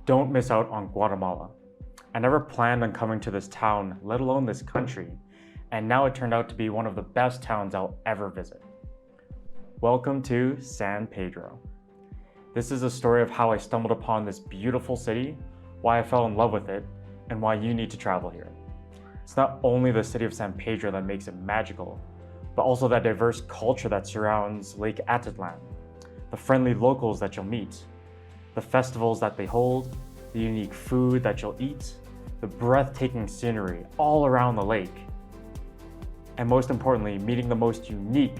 Don't miss out on Guatemala. I never planned on coming to this town, let alone this country, and now it turned out to be one of the best towns I'll ever visit. Welcome to San Pedro. This is a story of how I stumbled upon this beautiful city, why I fell in love with it, and why you need to travel here. It's not only the city of San Pedro that makes it magical, but also that diverse culture that surrounds Lake Atitlan, the friendly locals that you'll meet, the festivals that they hold, the unique food that you'll eat, the breathtaking scenery all around the lake, and most importantly, meeting the most unique,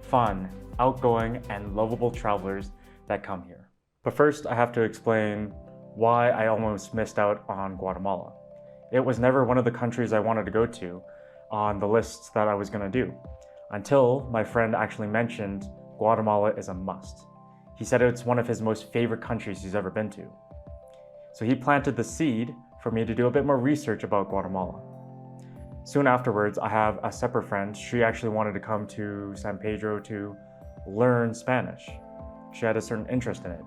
fun, outgoing, and lovable travelers that come here. But first, I have to explain why I almost missed out on Guatemala. It was never one of the countries I wanted to go to on the list that I was going to do, until my friend actually mentioned Guatemala is a must. He said it's one of his most favorite countries he's ever been to. So he planted the seed for me to do a bit more research about Guatemala. Soon afterwards, I have a separate friend. She actually wanted to come to San Pedro to learn Spanish. She had a certain interest in it.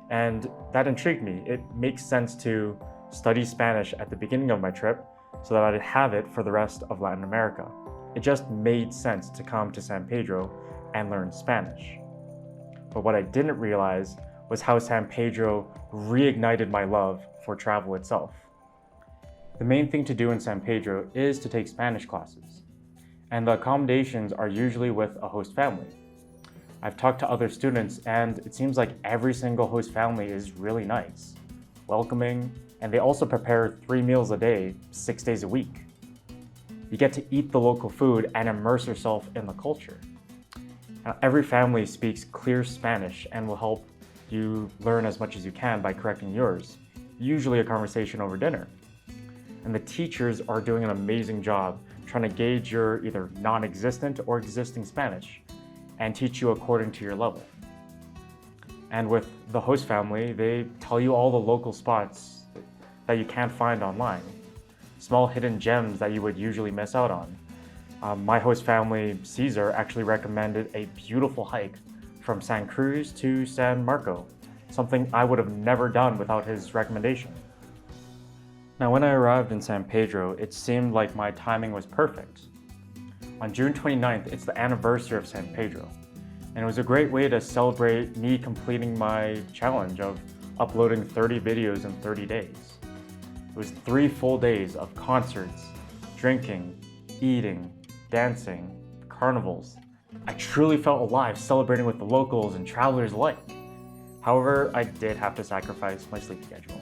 And that intrigued me. It makes sense to study Spanish at the beginning of my trip so that I'd have it for the rest of Latin America. It just made sense to come to San Pedro and learn Spanish. But what I didn't realize was how San Pedro reignited my love for travel itself. The main thing to do in San Pedro is to take Spanish classes, and the accommodations are usually with a host family. I've talked to other students, and it seems like every single host family is really nice, welcoming, and they also prepare 3 meals a day, 6 days a week. You get to eat the local food and immerse yourself in the culture. Now, every family speaks clear Spanish and will help you learn as much as you can by correcting yours, usually a conversation over dinner. And the teachers are doing an amazing job trying to gauge your either non-existent or existing Spanish and teach you according to your level. And with the host family, they tell you all the local spots that you can't find online, small hidden gems that you would usually miss out on. My host family, Caesar, actually recommended a beautiful hike from San Cruz to San Marco, something I would have never done without his recommendation. Now, when I arrived in San Pedro, it seemed like my timing was perfect. On June 29th, it's the anniversary of San Pedro, and it was a great way to celebrate me completing my challenge of uploading 30 videos in 30 days. It was 3 full days of concerts, drinking, eating, dancing, carnivals. I truly felt alive celebrating with the locals and travelers alike. However, I did have to sacrifice my sleep schedule.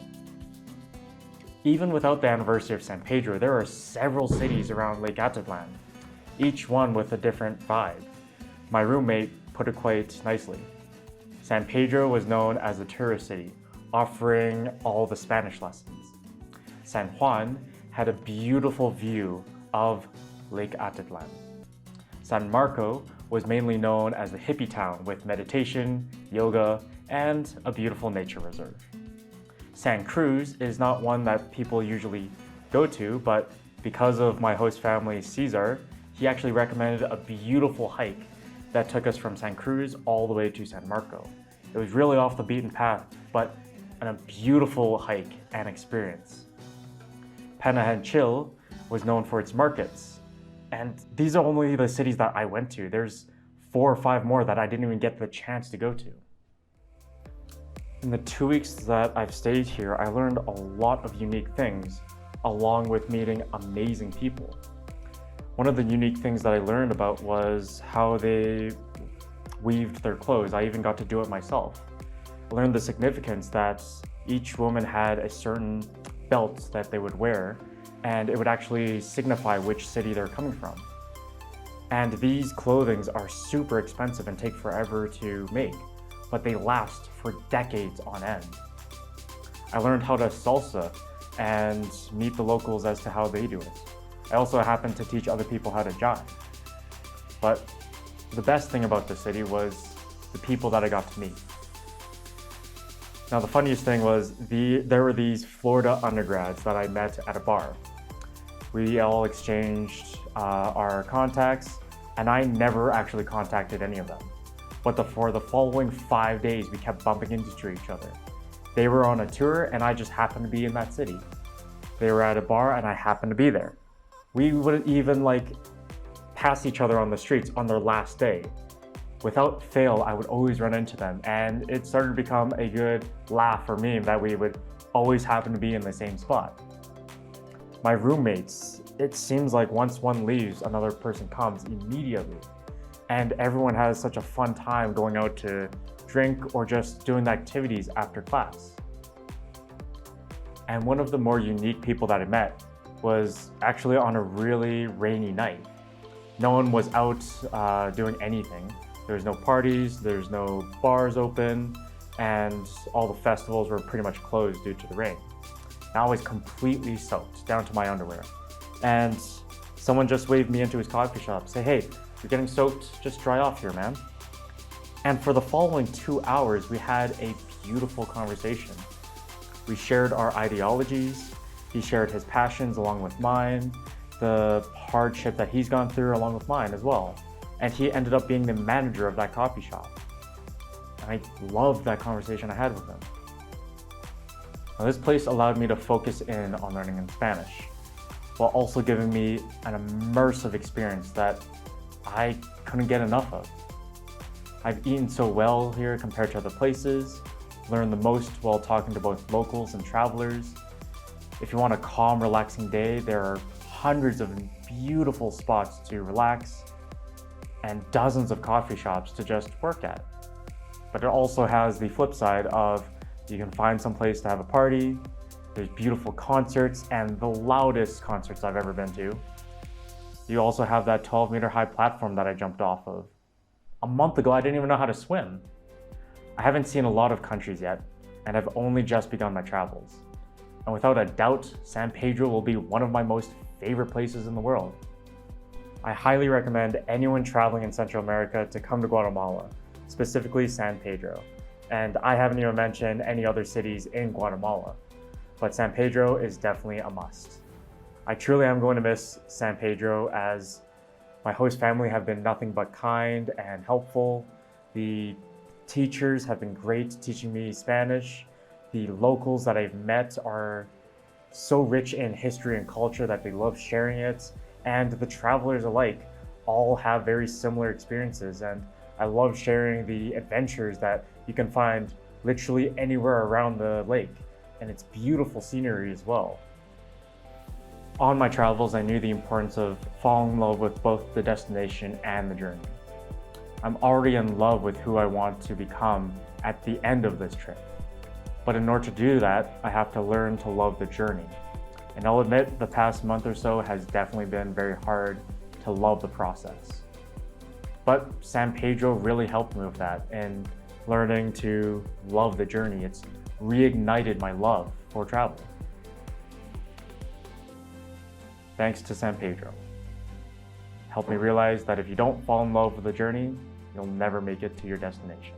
Even without the anniversary of San Pedro, there are several cities around Lake Atitlan, each one with a different vibe. My roommate put it quite nicely. San Pedro was known as the tourist city, offering all the Spanish lessons. San Juan had a beautiful view of Lake Atitlan. San Marco was mainly known as the hippie town with meditation, yoga, and a beautiful nature reserve. San Cruz is not one that people usually go to, but because of my host family, Caesar, he actually recommended a beautiful hike that took us from San Cruz all the way to San Marco. It was really off the beaten path, but a beautiful hike and experience. Panajachel was known for its markets, and these are only the cities that I went to. There's 4 or 5 more that I didn't even get the chance to go to. In the 2 weeks that I've stayed here, I learned a lot of unique things, along with meeting amazing people. One of the unique things that I learned about was how they weaved their clothes. I even got to do it myself. I learned the significance that each woman had a certain belt that they would wear, and it would actually signify which city they're coming from. And these clothings are super expensive and take forever to make, but they last for decades on end. I learned how to salsa and meet the locals as to how they do it. I also happened to teach other people how to jive. But the best thing about the city was the people that I got to meet. Now, the funniest thing was there were these Florida undergrads that I met at a bar. We all exchanged our contacts, and I never actually contacted any of them. But for the following 5 days, we kept bumping into each other. They were on a tour and I just happened to be in that city. They were at a bar and I happened to be there. We wouldn't even pass each other on the streets on their last day. Without fail, I would always run into them, and it started to become a good laugh or meme that we would always happen to be in the same spot. My roommates, it seems like once one leaves, another person comes immediately. And everyone has such a fun time going out to drink or just doing the activities after class. And one of the more unique people that I met was actually on a really rainy night. No one was out doing anything. There's no parties, there's no bars open, and all the festivals were pretty much closed due to the rain. And I was completely soaked, down to my underwear. And someone just waved me into his coffee shop, say, "Hey, you're getting soaked, just dry off here, man." And for the following 2 hours, we had a beautiful conversation. We shared our ideologies, he shared his passions along with mine, the hardship that he's gone through along with mine as well. And he ended up being the manager of that coffee shop. And I loved that conversation I had with him. Now, this place allowed me to focus in on learning in Spanish, while also giving me an immersive experience that I couldn't get enough of. I've eaten so well here compared to other places, learned the most while talking to both locals and travelers. If you want a calm, relaxing day, there are hundreds of beautiful spots to relax, and dozens of coffee shops to just work at. But it also has the flip side of you can find some place to have a party, there's beautiful concerts and the loudest concerts I've ever been to. You also have that 12-meter high platform that I jumped off of. A month ago, I didn't even know how to swim. I haven't seen a lot of countries yet, and I've only just begun my travels. And without a doubt, San Pedro will be one of my most favorite places in the world. I highly recommend anyone traveling in Central America to come to Guatemala, specifically San Pedro. And I haven't even mentioned any other cities in Guatemala, but San Pedro is definitely a must. I truly am going to miss San Pedro, as my host family have been nothing but kind and helpful. The teachers have been great teaching me Spanish. The locals that I've met are so rich in history and culture that they love sharing it. And the travelers alike all have very similar experiences, and I love sharing the adventures that you can find literally anywhere around the lake, and it's beautiful scenery as well. On my travels, I knew the importance of falling in love with both the destination and the journey. I'm already in love with who I want to become at the end of this trip. But in order to do that, I have to learn to love the journey. And I'll admit, the past month or so has definitely been very hard to love the process. But San Pedro really helped me with that, and learning to love the journey. It's reignited my love for travel. Thanks to San Pedro. Helped me realize that if you don't fall in love with the journey, you'll never make it to your destination.